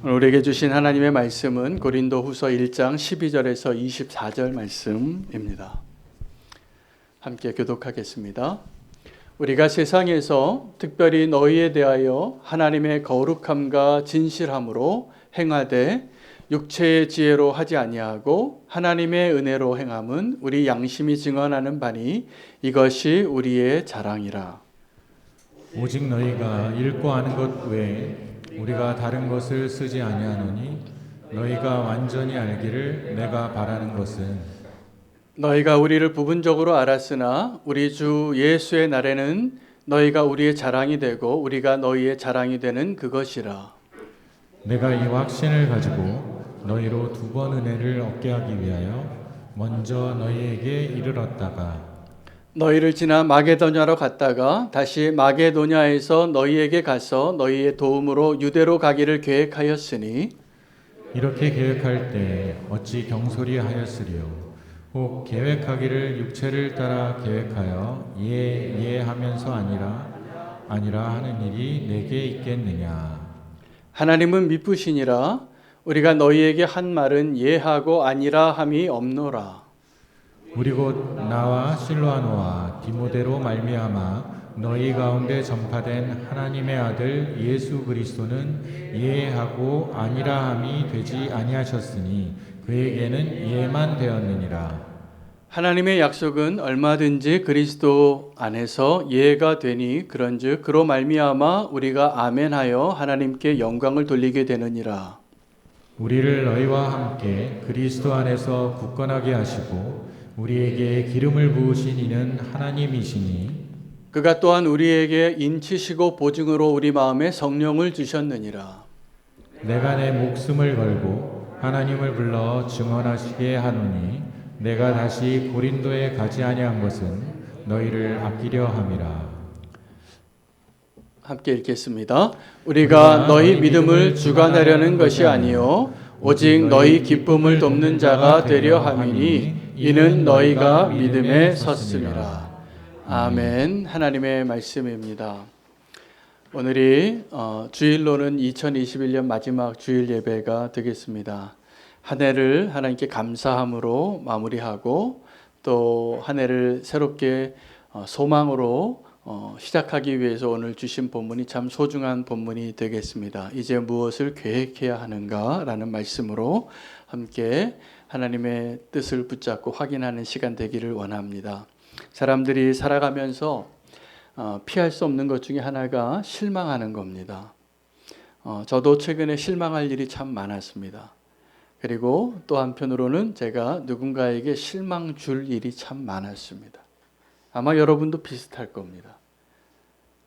오늘 우리에게 주신 하나님의 말씀은 고린도후서 1장 12절에서 24절 말씀입니다. 함께 교독하겠습니다. 우리가 세상에서 특별히 너희에 대하여 하나님의 거룩함과 진실함으로 행하되 육체의 지혜로 하지 아니하고 하나님의 은혜로 행함은 우리 양심이 증언하는 바니 이것이 우리의 자랑이라. 오직 너희가 읽고 아는 것 외에 우리가 다른 것을 쓰지 아니하노니 너희가 완전히 알기를 내가 바라는 것은 너희가 우리를 부분적으로 알았으나 우리 주 예수의 날에는 너희가 우리의 자랑이 되고 우리가 너희의 자랑이 되는 그것이라. 내가 이 확신을 가지고 너희로 두 번 은혜를 얻게 하기 위하여 먼저 너희에게 이르렀다가 너희를 지나 마게도냐로 갔다가 다시 마게도냐에서 너희에게 가서 너희의 도움으로 유대로 가기를 계획하였으니 이렇게 계획할 때 어찌 경솔히 하였으리요 혹 계획하기를 육체를 따라 계획하여 예하면서 아니라 하는 일이 내게 있겠느냐. 하나님은 미쁘시니라. 우리가 너희에게 한 말은 예하고 아니라 함이 없노라. 우리 곧 나와 실로아노와 디모데로 말미암아 너희 가운데 전파된 하나님의 아들 예수 그리스도는 예하고 아니라함이 되지 아니하셨으니 그에게는 예만 되었느니라. 하나님의 약속은 얼마든지 그리스도 안에서 예가 되니 그런즉 그로 말미암아 우리가 아멘하여 하나님께 영광을 돌리게 되느니라. 우리를 너희와 함께 그리스도 안에서 굳건하게 하시고 우리에게 기름을 부으신 이는 하나님이시니 그가 또한 우리에게 인치시고 보증으로 우리 마음에 성령을 주셨느니라. 내가 내 목숨을 걸고 하나님을 불러 증언하시게 하노니 내가 다시 고린도에 가지 아니한 것은 너희를 아끼려 함이라. 함께 읽겠습니다. 우리가 너희 믿음을 주관하려는 것이 아니요 오직 너희 기쁨을 돕는 자가 되려 함이니 이는 너희가 믿음에 섰음이라. 아멘. 하나님의 말씀입니다. 오늘이 주일로는 2021년 마지막 주일 예배가 되겠습니다. 한 해를 하나님께 감사함으로 마무리하고 또 한 해를 새롭게 소망으로 시작하기 위해서 오늘 주신 본문이 참 소중한 본문이 되겠습니다. 이제 무엇을 계획해야 하는가라는 말씀으로 함께 하나님의 뜻을 붙잡고 확인하는 시간 되기를 원합니다. 사람들이 살아가면서 피할 수 없는 것 중에 하나가 실망하는 겁니다. 저도 최근에 실망할 일이 참 많았습니다. 그리고 또 한편으로는 제가 누군가에게 실망 줄 일이 참 많았습니다. 아마 여러분도 비슷할 겁니다.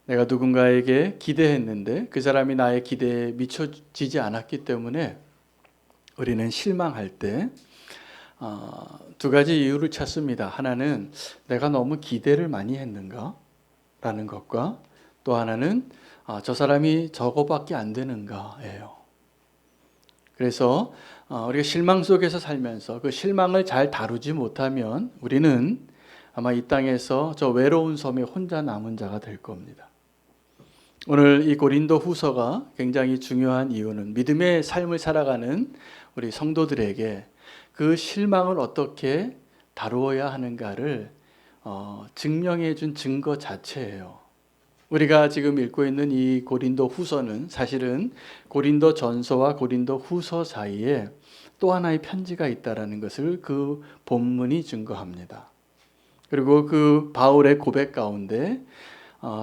내가 누군가에게 기대했는데 그 사람이 나의 기대에 미쳐지지 않았기 때문에 우리는 실망할 때 두 가지 이유를 찾습니다. 하나는 내가 너무 기대를 많이 했는가? 라는 것과 또 하나는 저 사람이 저거밖에 안 되는가예요. 그래서 우리가 실망 속에서 살면서 그 실망을 잘 다루지 못하면 우리는 아마 이 땅에서 저 외로운 섬에 혼자 남은 자가 될 겁니다. 오늘 이 고린도 후서가 굉장히 중요한 이유는 믿음의 삶을 살아가는 우리 성도들에게 그 실망을 어떻게 다루어야 하는가를 증명해 준 증거 자체예요. 우리가 지금 읽고 있는 이 고린도 후서는 사실은 고린도 전서와 고린도 후서 사이에 또 하나의 편지가 있다는 것을 그 본문이 증거합니다. 그리고 그 바울의 고백 가운데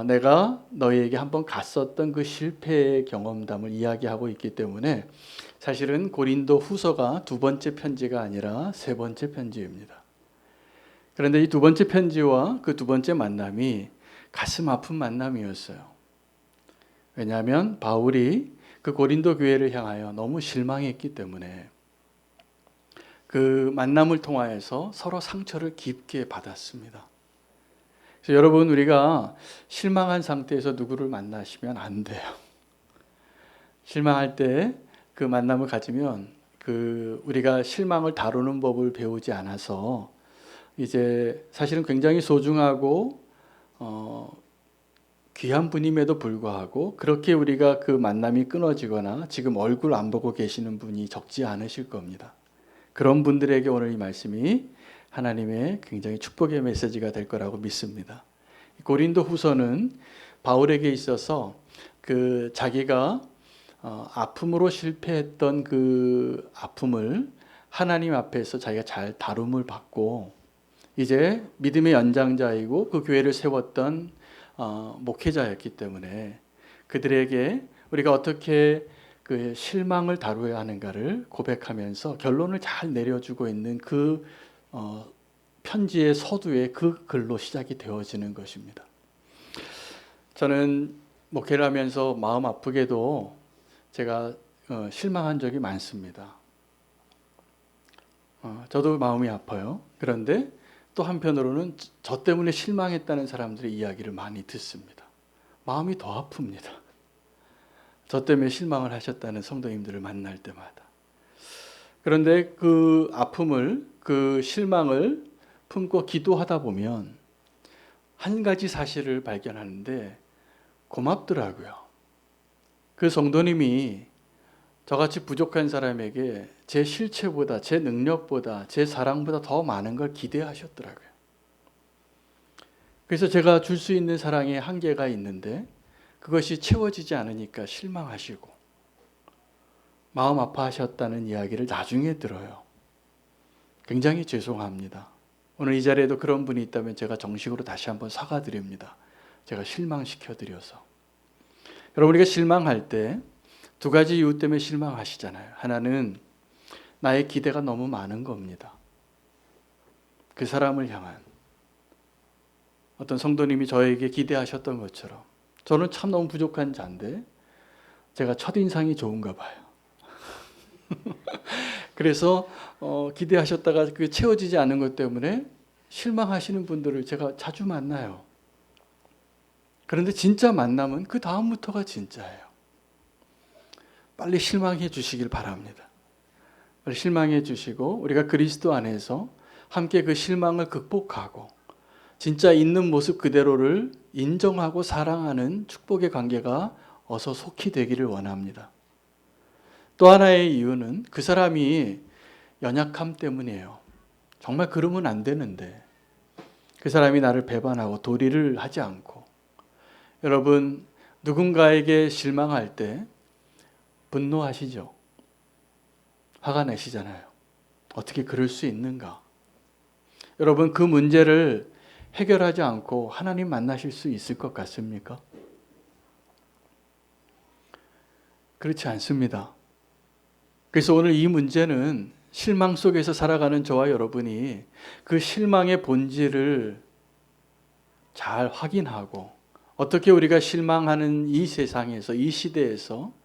내가 너희에게 한번 갔었던 그 실패의 경험담을 이야기하고 있기 때문에 사실은 고린도 후서가 두 번째 편지가 아니라 세 번째 편지입니다. 그런데 이 두 번째 편지와 그 두 번째 만남이 가슴 아픈 만남이었어요. 왜냐하면 바울이 그 고린도 교회를 향하여 너무 실망했기 때문에 그 만남을 통하여서 서로 상처를 깊게 받았습니다. 그래서 여러분, 우리가 실망한 상태에서 누구를 만나시면 안 돼요. 실망할 때 그 만남을 가지면 우리가 실망을 다루는 법을 배우지 않아서 이제 사실은 굉장히 소중하고 귀한 분임에도 불구하고 그렇게 우리가 그 만남이 끊어지거나 지금 얼굴 안 보고 계시는 분이 적지 않으실 겁니다. 그런 분들에게 오늘 이 말씀이 하나님의 굉장히 축복의 메시지가 될 거라고 믿습니다. 고린도 후서는 바울에게 있어서 그 자기가 아픔으로 실패했던 그 아픔을 하나님 앞에서 자기가 잘 다룸을 받고 이제 믿음의 연장자이고 그 교회를 세웠던 목회자였기 때문에 그들에게 우리가 어떻게 그 실망을 다루어야 하는가를 고백하면서 결론을 잘 내려주고 있는 그 편지의 서두에 그 글로 시작이 되어지는 것입니다. 저는 목회를 하면서 마음 아프게도 제가 실망한 적이 많습니다. 저도 마음이 아파요. 그런데 또 한편으로는 저 때문에 실망했다는 사람들의 이야기를 많이 듣습니다. 마음이 더 아픕니다. 저 때문에 실망을 하셨다는 성도님들을 만날 때마다. 그런데 그 아픔을, 그 실망을 품고 기도하다 보면 한 가지 사실을 발견하는데 고맙더라고요. 그 성도님이 저같이 부족한 사람에게 제 실체보다, 제 능력보다, 제 사랑보다 더 많은 걸 기대하셨더라고요. 그래서 제가 줄 수 있는 사랑에 한계가 있는데 그것이 채워지지 않으니까 실망하시고 마음 아파하셨다는 이야기를 나중에 들어요. 굉장히 죄송합니다. 오늘 이 자리에도 그런 분이 있다면 제가 정식으로 다시 한번 사과드립니다. 제가 실망시켜드려서. 여러분, 우리가 실망할 때 두 가지 이유 때문에 실망하시잖아요. 하나는 나의 기대가 너무 많은 겁니다. 그 사람을 향한 어떤 성도님이 저에게 기대하셨던 것처럼 저는 참 너무 부족한 자인데 제가 첫인상이 좋은가 봐요. 그래서 기대하셨다가 그게 채워지지 않은 것 때문에 실망하시는 분들을 제가 자주 만나요. 그런데 진짜 만남은 그 다음부터가 진짜예요. 빨리 실망해 주시길 바랍니다. 빨리 실망해 주시고 우리가 그리스도 안에서 함께 그 실망을 극복하고 진짜 있는 모습 그대로를 인정하고 사랑하는 축복의 관계가 어서 속히 되기를 원합니다. 또 하나의 이유는 그 사람이 연약함 때문이에요. 정말 그러면 안 되는데 그 사람이 나를 배반하고 도리를 하지 않고 여러분 누군가에게 실망할 때 분노하시죠? 화가 나시잖아요. 어떻게 그럴 수 있는가? 여러분 그 문제를 해결하지 않고 하나님 만나실 수 있을 것 같습니까? 그렇지 않습니다. 그래서 오늘 이 문제는 실망 속에서 살아가는 저와 여러분이 그 실망의 본질을 잘 확인하고 어떻게 우리가 실망하는 이 세상에서 이 시대에서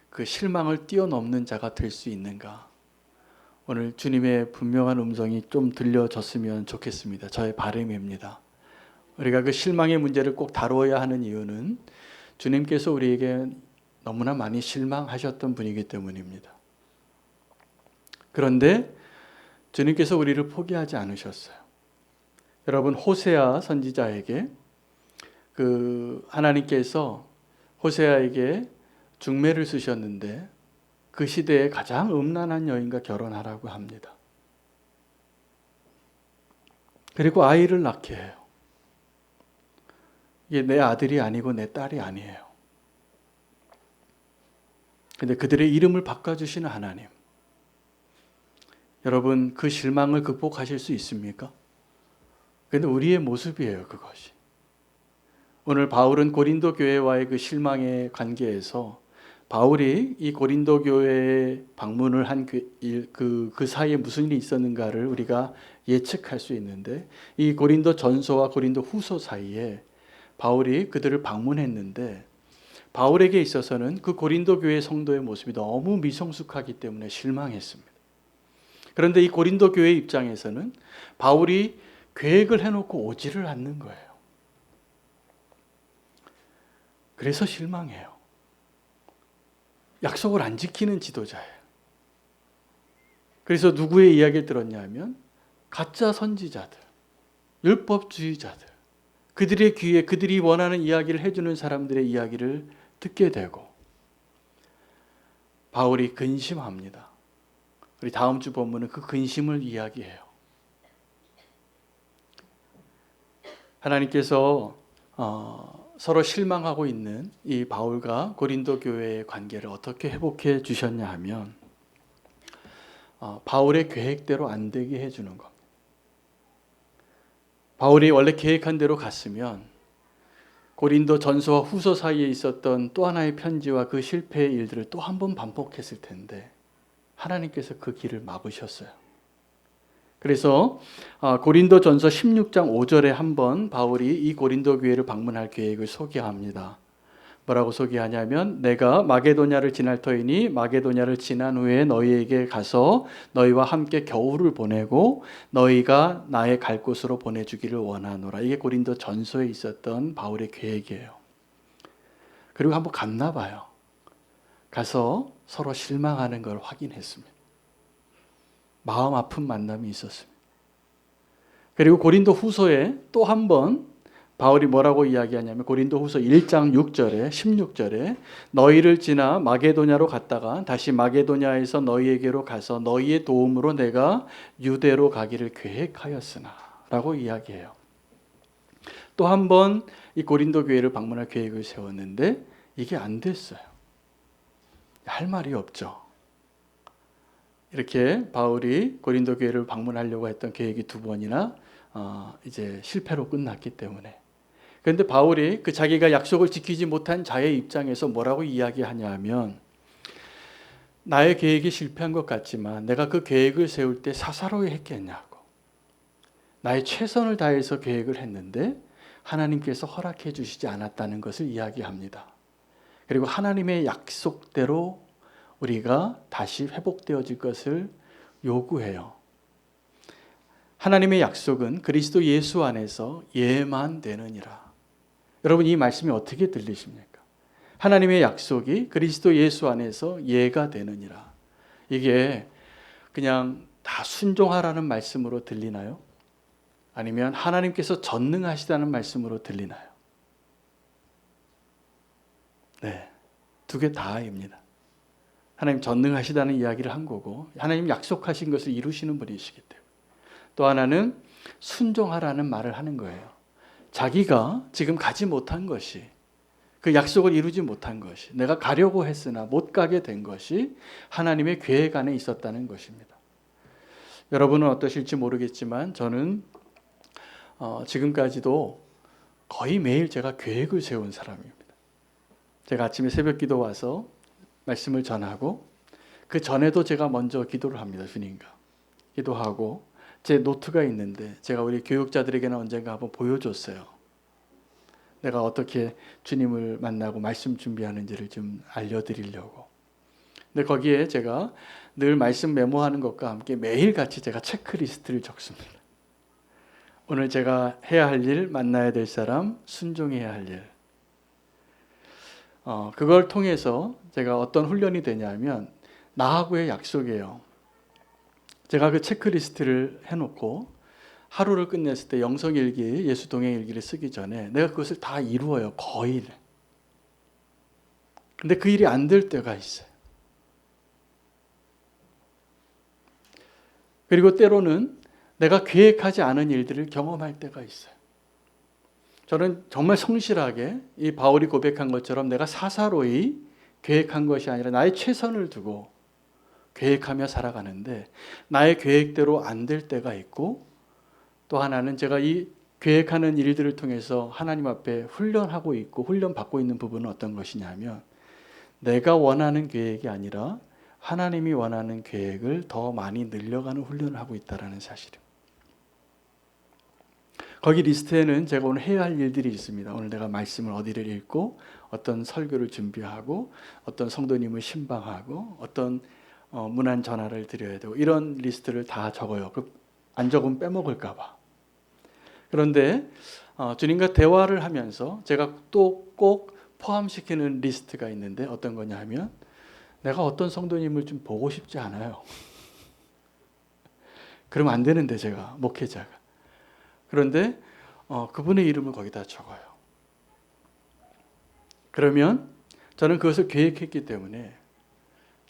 그 실망을 뛰어넘는 자가 될 수 있는가? 오늘 주님의 분명한 음성이 좀 들려졌으면 좋겠습니다. 저의 바람입니다. 우리가 그 실망의 문제를 꼭 다루어야 하는 이유는 주님께서 우리에게 너무나 많이 실망하셨던 분이기 때문입니다. 그런데 주님께서 우리를 포기하지 않으셨어요. 여러분 호세아 선지자에게 하나님께서 호세아에게 중매를 쓰셨는데 그 시대에 가장 음란한 여인과 결혼하라고 합니다. 그리고 아이를 낳게 해요. 이게 내 아들이 아니고 내 딸이 아니에요. 근데 그들의 이름을 바꿔주시는 하나님. 여러분 그 실망을 극복하실 수 있습니까? 근데 우리의 모습이에요, 그것이. 오늘 바울은 고린도 교회와의 그 실망의 관계에서 바울이 이 고린도 교회에 방문을 한 그 사이에 무슨 일이 있었는가를 우리가 예측할 수 있는데 이 고린도 전서와 고린도 후서 사이에 바울이 그들을 방문했는데 바울에게 있어서는 그 고린도 교회 성도의 모습이 너무 미성숙하기 때문에 실망했습니다. 그런데 이 고린도 교회 입장에서는 바울이 계획을 해놓고 오지를 않는 거예요. 그래서 실망해요. 약속을 안 지키는 지도자예요. 그래서 누구의 이야기를 들었냐면 가짜 선지자들, 율법주의자들, 그들의 귀에 그들이 원하는 이야기를 해주는 사람들의 이야기를 듣게 되고 바울이 근심합니다. 우리 다음 주 본문은 그 근심을 이야기해요. 하나님께서 서로 실망하고 있는 이 바울과 고린도 교회의 관계를 어떻게 회복해 주셨냐 하면 바울의 계획대로 안 되게 해주는 겁니다. 바울이 원래 계획한 대로 갔으면 고린도 전서와 후서 사이에 있었던 또 하나의 편지와 그 실패의 일들을 또 한 번 반복했을 텐데 하나님께서 그 길을 막으셨어요. 그래서 고린도 전서 16장 5절에 한번 바울이 이 고린도 교회를 방문할 계획을 소개합니다. 뭐라고 소개하냐면 내가 마게도냐를 지날 터이니 마게도냐를 지난 후에 너희에게 가서 너희와 함께 겨울을 보내고 너희가 나의 갈 곳으로 보내주기를 원하노라. 이게 고린도 전서에 있었던 바울의 계획이에요. 그리고 한번 갔나 봐요. 가서 서로 실망하는 걸 확인했습니다. 마음 아픈 만남이 있었습니다. 그리고 고린도 후서에 또 한 번 바울이 뭐라고 이야기하냐면 고린도 후서 1장 6절에 16절에 너희를 지나 마게도냐로 갔다가 다시 마게도냐에서 너희에게로 가서 너희의 도움으로 내가 유대로 가기를 계획하였으나 라고 이야기해요. 또 한 번 이 고린도 교회를 방문할 계획을 세웠는데 이게 안 됐어요. 할 말이 없죠. 이렇게 바울이 고린도 교회를 방문하려고 했던 계획이 두 번이나 이제 실패로 끝났기 때문에. 그런데 바울이 그 자기가 약속을 지키지 못한 자의 입장에서 뭐라고 이야기하냐면 나의 계획이 실패한 것 같지만 내가 그 계획을 세울 때 사사로이 했겠냐고. 나의 최선을 다해서 계획을 했는데 하나님께서 허락해 주시지 않았다는 것을 이야기합니다. 그리고 하나님의 약속대로 우리가 다시 회복되어질 것을 요구해요. 하나님의 약속은 그리스도 예수 안에서 예만 되느니라. 여러분 이 말씀이 어떻게 들리십니까? 하나님의 약속이 그리스도 예수 안에서 예가 되느니라. 이게 그냥 다 순종하라는 말씀으로 들리나요? 아니면 하나님께서 전능하시다는 말씀으로 들리나요? 네, 두 개 다입니다. 하나님 전능하시다는 이야기를 한 거고 하나님 약속하신 것을 이루시는 분이시기 때문에 또 하나는 순종하라는 말을 하는 거예요. 자기가 지금 가지 못한 것이 그 약속을 이루지 못한 것이 내가 가려고 했으나 못 가게 된 것이 하나님의 계획 안에 있었다는 것입니다. 여러분은 어떠실지 모르겠지만 저는 지금까지도 거의 매일 제가 계획을 세운 사람입니다. 제가 아침에 새벽 기도 와서 말씀을 전하고 그 전에도 제가 먼저 기도를 합니다. 주님과 기도하고 제 노트가 있는데 제가 우리 교육자들에게는 언젠가 한번 보여줬어요. 내가 어떻게 주님을 만나고 말씀 준비하는지를 좀 알려드리려고. 근데 거기에 제가 늘 말씀 메모하는 것과 함께 매일같이 제가 체크리스트를 적습니다. 오늘 제가 해야 할 일, 만나야 될 사람, 순종해야 할 일. 그걸 통해서 제가 어떤 훈련이 되냐면 나하고의 약속이에요. 제가 그 체크리스트를 해놓고 하루를 끝냈을 때 영성일기, 예수동행일기를 쓰기 전에 내가 그것을 다 이루어요. 거의. 근데 그 일이 안 될 때가 있어요. 그리고 때로는 내가 계획하지 않은 일들을 경험할 때가 있어요. 저는 정말 성실하게 이 바울이 고백한 것처럼 내가 사사로이 계획한 것이 아니라 나의 최선을 두고 계획하며 살아가는데 나의 계획대로 안 될 때가 있고 또 하나는 제가 이 계획하는 일들을 통해서 하나님 앞에 훈련하고 있고 훈련받고 있는 부분은 어떤 것이냐면 내가 원하는 계획이 아니라 하나님이 원하는 계획을 더 많이 늘려가는 훈련을 하고 있다는 사실입니다. 거기 리스트에는 제가 오늘 해야 할 일들이 있습니다. 오늘 내가 말씀을 어디를 읽고 어떤 설교를 준비하고 어떤 성도님을 신방하고 어떤 문안 전화를 드려야 되고 이런 리스트를 다 적어요. 안 적으면 빼먹을까 봐. 그런데 주님과 대화를 하면서 제가 또 꼭 포함시키는 리스트가 있는데 어떤 거냐 하면 내가 어떤 성도님을 좀 보고 싶지 않아요. 그러면 안 되는데 제가 목회자가. 그런데 그분의 이름을 거기다 적어요. 그러면 저는 그것을 계획했기 때문에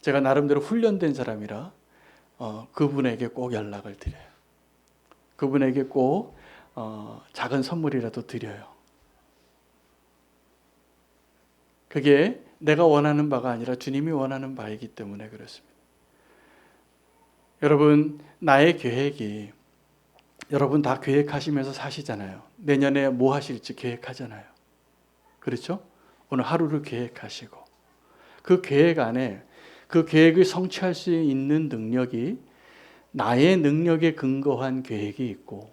제가 나름대로 훈련된 사람이라 그분에게 꼭 연락을 드려요. 그분에게 꼭 작은 선물이라도 드려요. 그게 내가 원하는 바가 아니라 주님이 원하는 바이기 때문에 그렇습니다. 여러분, 나의 계획이, 여러분 다 계획하시면서 사시잖아요. 내년에 뭐 하실지 계획하잖아요. 그렇죠? 오늘 하루를 계획하시고 그 계획 안에 그 계획을 성취할 수 있는 능력이 나의 능력에 근거한 계획이 있고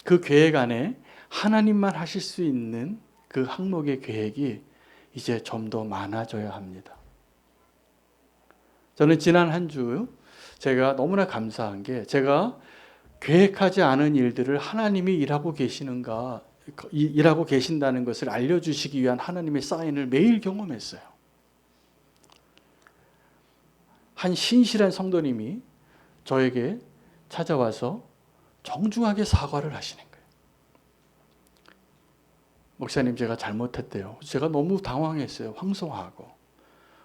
그 계획 안에 하나님만 하실 수 있는 그 항목의 계획이 이제 좀 더 많아져야 합니다. 저는 지난 한 주 제가 너무나 감사한 게 제가 계획하지 않은 일들을 하나님이 일하고 계신다는 것을 알려주시기 위한 하나님의 사인을 매일 경험했어요. 한 신실한 성도님이 저에게 찾아와서 정중하게 사과를 하시는 거예요. 목사님, 제가 잘못했대요. 제가 너무 당황했어요. 황송하고.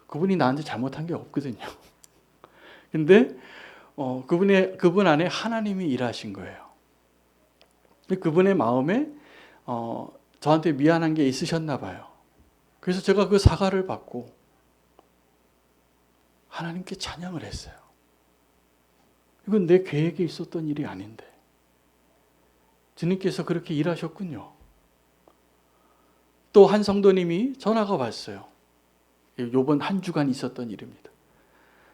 그분이 나한테 잘못한 게 없거든요. 근데 그분 안에 하나님이 일하신 거예요. 그분의 마음에 저한테 미안한 게 있으셨나 봐요. 그래서 제가 그 사과를 받고 하나님께 찬양을 했어요. 이건 내 계획에 있었던 일이 아닌데 주님께서 그렇게 일하셨군요. 또 한 성도님이 전화가 왔어요. 이번 한 주간 있었던 일입니다.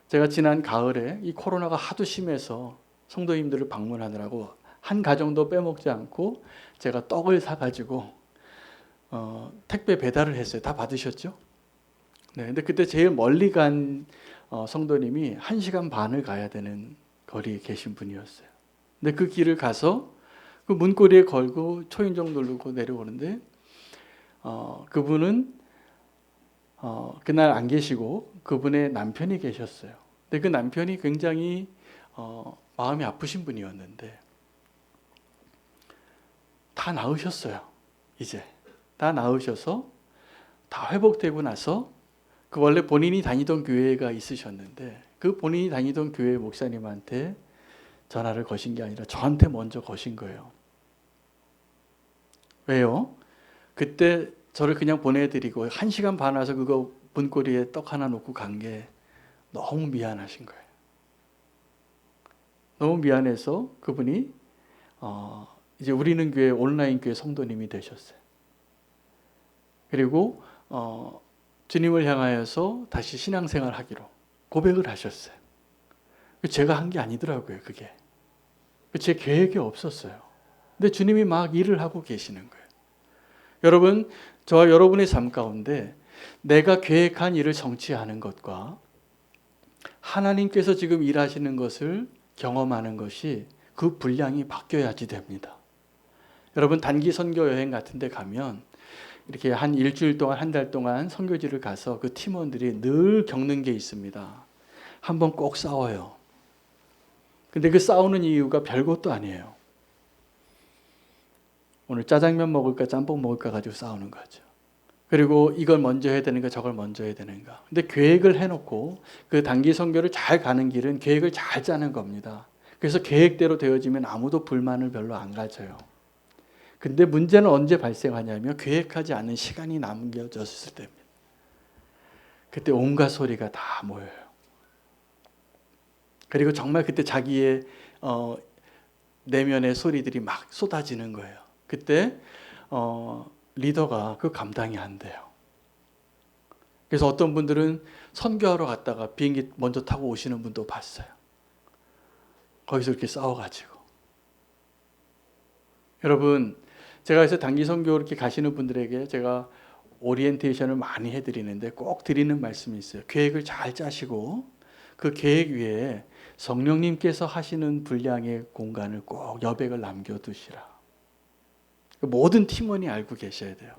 제가 지난 가을에 이 코로나가 하도 심해서 성도님들을 방문하느라고 한 가정도 빼먹지 않고 제가 떡을 사가지고 택배 배달을 했어요. 다 받으셨죠? 네, 근데 그때 제일 멀리 간 성도님이 1시간 반을 가야 되는 거리에 계신 분이었어요. 근데 그 길을 가서 그 문고리에 걸고 초인종 누르고 내려오는데 그분은 그날 안 계시고 그분의 남편이 계셨어요. 근데 그 남편이 굉장히 마음이 아프신 분이었는데 다 나으셨어요. 이제 다 나으셔서 다 회복되고 나서 그 원래 본인이 다니던 교회가 있으셨는데 그 본인이 다니던 교회 목사님한테 전화를 거신 게 아니라 저한테 먼저 거신 거예요. 왜요? 그때 저를 그냥 보내드리고 1시간 반 와서 그거 문고리에 떡 하나 놓고 간 게 너무 미안하신 거예요. 너무 미안해서 그분이 이제 우리는 교회 온라인 교회 성도님이 되셨어요. 그리고 주님을 향하여서 다시 신앙생활 하기로 고백을 하셨어요. 제가 한 게 아니더라고요, 그게. 제 계획이 없었어요. 근데 주님이 막 일을 하고 계시는 거예요. 여러분, 저와 여러분의 삶 가운데 내가 계획한 일을 성취하는 것과 하나님께서 지금 일하시는 것을 경험하는 것이 그 분량이 바뀌어야지 됩니다. 여러분, 단기 선교 여행 같은 데 가면 이렇게 한 일주일 동안, 한 달 동안 선교지를 가서 그 팀원들이 늘 겪는 게 있습니다. 한번 꼭 싸워요. 근데 그 싸우는 이유가 별것도 아니에요. 오늘 짜장면 먹을까 짬뽕 먹을까 가지고 싸우는 거죠. 그리고 이걸 먼저 해야 되는가 저걸 먼저 해야 되는가. 근데 계획을 해놓고 그 단기 선교를 잘 가는 길은 계획을 잘 짜는 겁니다. 그래서 계획대로 되어지면 아무도 불만을 별로 안 가져요. 근데 문제는 언제 발생하냐면 계획하지 않은 시간이 남겨졌을 때입니다. 그때 온갖 소리가 다 모여요. 그리고 정말 그때 자기의 내면의 소리들이 막 쏟아지는 거예요. 그때 리더가 그 감당이 안 돼요. 그래서 어떤 분들은 선교하러 갔다가 비행기 먼저 타고 오시는 분도 봤어요. 거기서 이렇게 싸워가지고. 여러분, 제가 그래서 단기 선교 이렇게 가시는 분들에게 제가 오리엔테이션을 많이 해드리는데 꼭 드리는 말씀이 있어요. 계획을 잘 짜시고 그 계획 위에 성령님께서 하시는 분량의 공간을 꼭 여백을 남겨두시라. 모든 팀원이 알고 계셔야 돼요.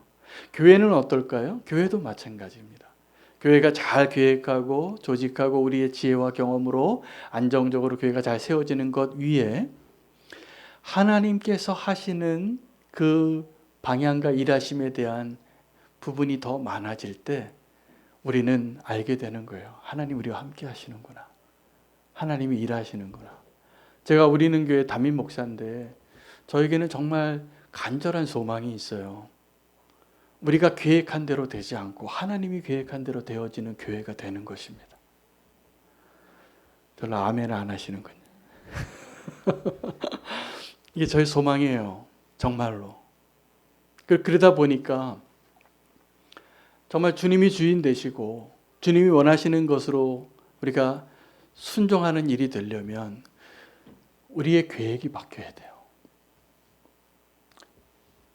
교회는 어떨까요? 교회도 마찬가지입니다. 교회가 잘 계획하고 조직하고 우리의 지혜와 경험으로 안정적으로 교회가 잘 세워지는 것 위에 하나님께서 하시는 그 방향과 일하심에 대한 부분이 더 많아질 때 우리는 알게 되는 거예요. 하나님 우리와 함께 하시는구나. 하나님이 일하시는구나. 제가 우리는 교회 담임 목사인데 저에게는 정말 간절한 소망이 있어요. 우리가 계획한 대로 되지 않고 하나님이 계획한 대로 되어지는 교회가 되는 것입니다. 별로 아멘 안 하시는군요. 이게 저의 소망이에요. 정말로. 그러다 보니까 정말 주님이 주인 되시고 주님이 원하시는 것으로 우리가 순종하는 일이 되려면 우리의 계획이 바뀌어야 돼요.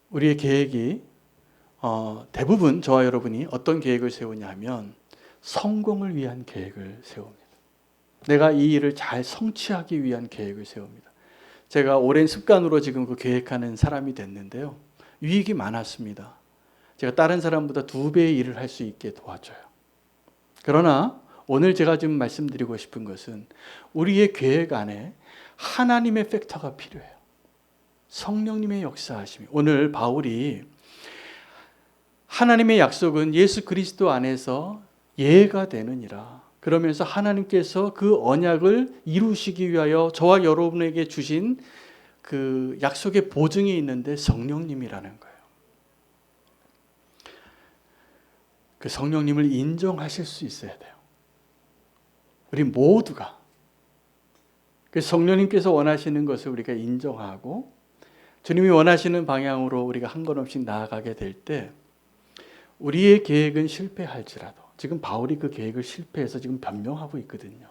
우리의 계획이 대부분 저와 여러분이 어떤 계획을 세우냐 하면 성공을 위한 계획을 세웁니다. 내가 이 일을 잘 성취하기 위한 계획을 세웁니다. 제가 오랜 습관으로 지금 그 계획하는 사람이 됐는데요. 유익이 많았습니다. 제가 다른 사람보다 2배의 일을 할 수 있게 도와줘요. 그러나 오늘 제가 지금 말씀드리고 싶은 것은 우리의 계획 안에 하나님의 팩터가 필요해요. 성령님의 역사하심이. 오늘 바울이 하나님의 약속은 예수 그리스도 안에서 예가 되느니라. 그러면서 하나님께서 그 언약을 이루시기 위하여 저와 여러분에게 주신 그 약속의 보증이 있는데 성령님이라는 거예요. 그 성령님을 인정하실 수 있어야 돼요. 우리 모두가. 그 성령님께서 원하시는 것을 우리가 인정하고 주님이 원하시는 방향으로 우리가 한 걸음씩 나아가게 될 때 우리의 계획은 실패할지라도 지금 바울이 그 계획을 실패해서 지금 변명하고 있거든요.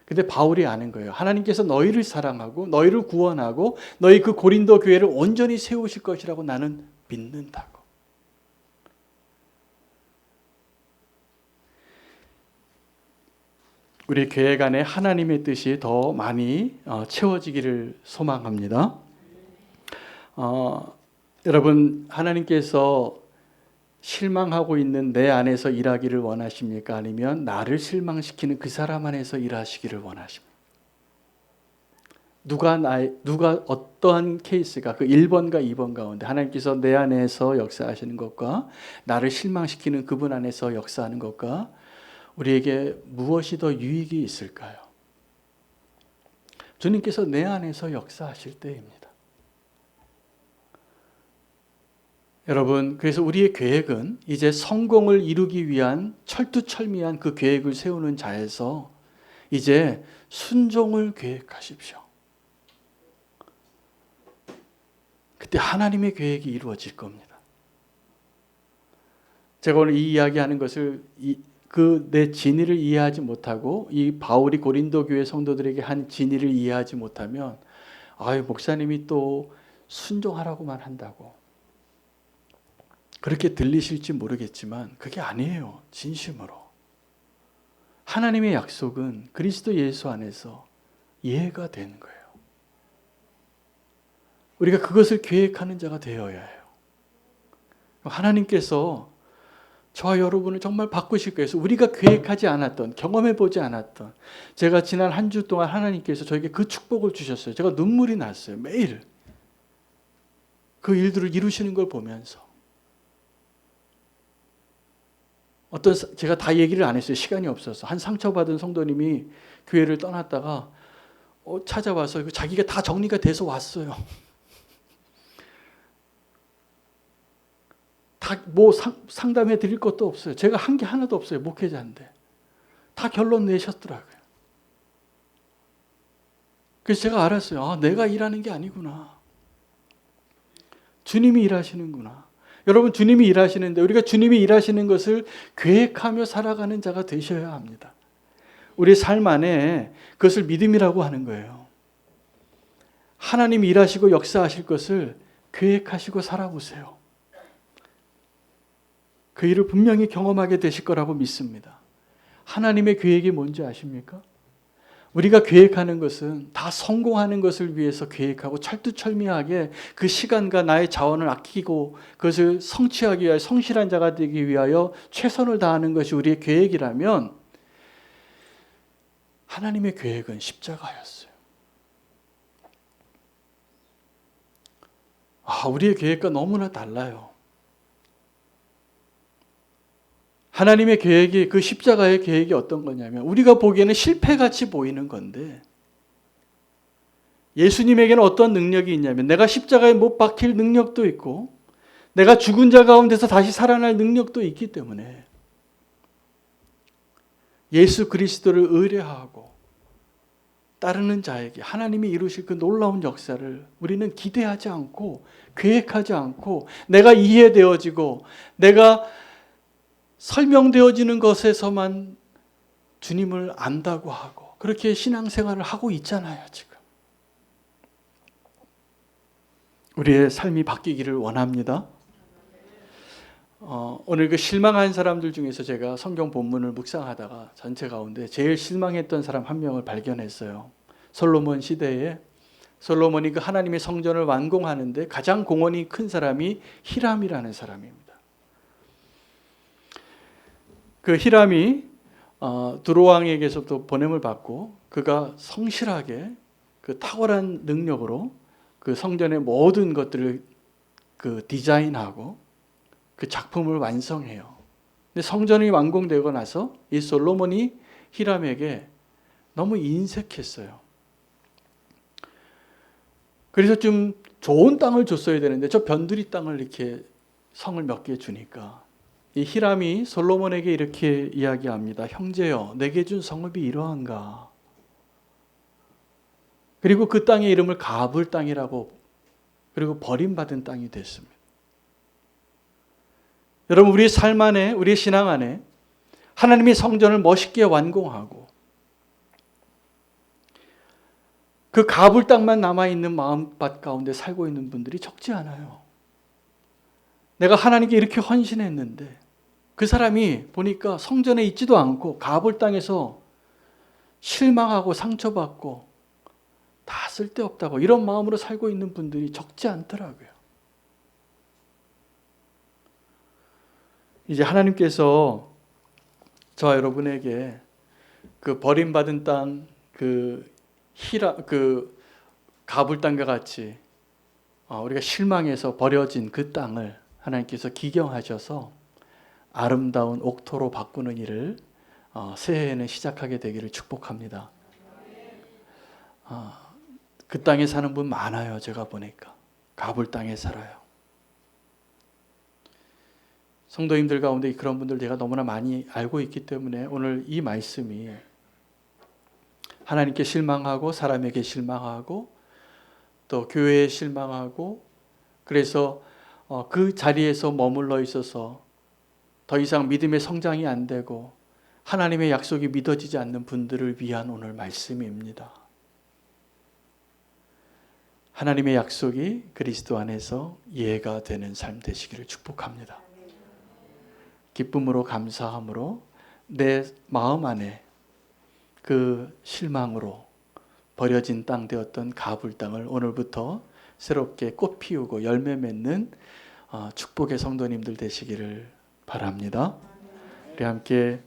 근데 바울이 아는 거예요. 하나님께서 너희를 사랑하고 너희를 구원하고 너희 그 고린도 교회를 온전히 세우실 것이라고 나는 믿는다고. 우리 계획 안에 하나님의 뜻이 더 많이 채워지기를 소망합니다. 여러분, 하나님께서 실망하고 있는 내 안에서 일하기를 원하십니까? 아니면 나를 실망시키는 그 사람 안에서 일하시기를 원하십니까? 누가 어떠한 케이스가 그 1번과 2번 가운데 하나님께서 내 안에서 역사하시는 것과 나를 실망시키는 그분 안에서 역사하는 것과 우리에게 무엇이 더 유익이 있을까요? 주님께서 내 안에서 역사하실 때입니다. 여러분, 그래서 우리의 계획은 이제 성공을 이루기 위한 철두철미한 그 계획을 세우는 자에서 이제 순종을 계획하십시오. 그때 하나님의 계획이 이루어질 겁니다. 제가 오늘 이 이야기하는 것을 그 내 진의를 이해하지 못하고 이 바울이 고린도 교회 성도들에게 한 진의를 이해하지 못하면 목사님이 또 순종하라고만 한다고 그렇게 들리실지 모르겠지만 그게 아니에요. 진심으로. 하나님의 약속은 그리스도 예수 안에서 예가 되는 거예요. 우리가 그것을 계획하는 자가 되어야 해요. 하나님께서 저와 여러분을 정말 바꾸실 거예요. 그래서 우리가 계획하지 않았던, 경험해보지 않았던, 제가 지난 한 주 동안 하나님께서 저에게 그 축복을 주셨어요. 제가 눈물이 났어요. 매일 그 일들을 이루시는 걸 보면서. 제가 다 얘기를 안 했어요. 시간이 없어서. 한 상처받은 성도님이 교회를 떠났다가 찾아와서 자기가 다 정리가 돼서 왔어요. 다 상담해 드릴 것도 없어요. 제가 한 게 하나도 없어요. 목회자인데. 다 결론 내셨더라고요. 그래서 제가 알았어요. 내가 일하는 게 아니구나. 주님이 일하시는구나. 여러분, 주님이 일하시는데 우리가 주님이 일하시는 것을 계획하며 살아가는 자가 되셔야 합니다. 우리 삶 안에 그것을 믿음이라고 하는 거예요. 하나님이 일하시고 역사하실 것을 계획하시고 살아보세요. 그 일을 분명히 경험하게 되실 거라고 믿습니다. 하나님의 계획이 뭔지 아십니까? 우리가 계획하는 것은 다 성공하는 것을 위해서 계획하고 철두철미하게 그 시간과 나의 자원을 아끼고 그것을 성취하기 위하여 성실한 자가 되기 위하여 최선을 다하는 것이 우리의 계획이라면 하나님의 계획은 십자가였어요. 우리의 계획과 너무나 달라요. 하나님의 계획이, 그 십자가의 계획이 어떤 거냐면 우리가 보기에는 실패같이 보이는 건데, 예수님에게는 어떤 능력이 있냐면 내가 십자가에 못 박힐 능력도 있고 내가 죽은 자 가운데서 다시 살아날 능력도 있기 때문에 예수 그리스도를 의뢰하고 따르는 자에게 하나님이 이루실 그 놀라운 역사를 우리는 기대하지 않고 계획하지 않고 내가 이해되어지고 내가 설명되어지는 것에서만 주님을 안다고 하고 그렇게 신앙생활을 하고 있잖아요, 지금. 우리의 삶이 바뀌기를 원합니다. 오늘 그 실망한 사람들 중에서 제가 성경 본문을 묵상하다가 전체 가운데 제일 실망했던 사람 한 명을 발견했어요. 솔로몬 시대에 솔로몬이 그 하나님의 성전을 완공하는데 가장 공헌이 큰 사람이 히람이라는 사람입니다. 그 히람이 두로왕에게서도 보냄을 받고 그가 성실하게 그 탁월한 능력으로 그 성전의 모든 것들을 그 디자인하고 그 작품을 완성해요. 근데 성전이 완공되고 나서 이 솔로몬이 히람에게 너무 인색했어요. 그래서 좀 좋은 땅을 줬어야 되는데 저 변두리 땅을 이렇게 성을 몇 개 주니까 이 히람이 솔로몬에게 이렇게 이야기합니다. 형제여, 내게 준 성읍이 이러한가? 그리고 그 땅의 이름을 가불 땅이라고, 그리고 버림받은 땅이 됐습니다. 여러분, 우리의 삶 안에, 우리의 신앙 안에 하나님의 성전을 멋있게 완공하고 그 가불 땅만 남아있는 마음밭 가운데 살고 있는 분들이 적지 않아요. 내가 하나님께 이렇게 헌신했는데 그 사람이 보니까 성전에 있지도 않고 가불 땅에서 실망하고 상처받고 다 쓸데없다고 이런 마음으로 살고 있는 분들이 적지 않더라고요. 이제 하나님께서 저와 여러분에게 그 버림받은 땅, 그 가불 땅과 같이 우리가 실망해서 버려진 그 땅을 하나님께서 기경하셔서 아름다운 옥토로 바꾸는 일을 새해에는 시작하게 되기를 축복합니다. 그 땅에 사는 분 많아요. 제가 보니까 가불 땅에 살아요. 성도님들 가운데 그런 분들 제가 너무나 많이 알고 있기 때문에 오늘 이 말씀이 하나님께 실망하고 사람에게 실망하고 또 교회에 실망하고 그래서 그 자리에서 머물러 있어서 더 이상 믿음의 성장이 안 되고 하나님의 약속이 믿어지지 않는 분들을 위한 오늘 말씀입니다. 하나님의 약속이 그리스도 안에서 이해가 되는 삶 되시기를 축복합니다. 기쁨으로 감사함으로 내 마음 안에 그 실망으로 버려진 땅 되었던 가불 땅을 오늘부터 새롭게 꽃 피우고 열매 맺는 축복의 성도님들 되시기를 바랍니다. 우리 함께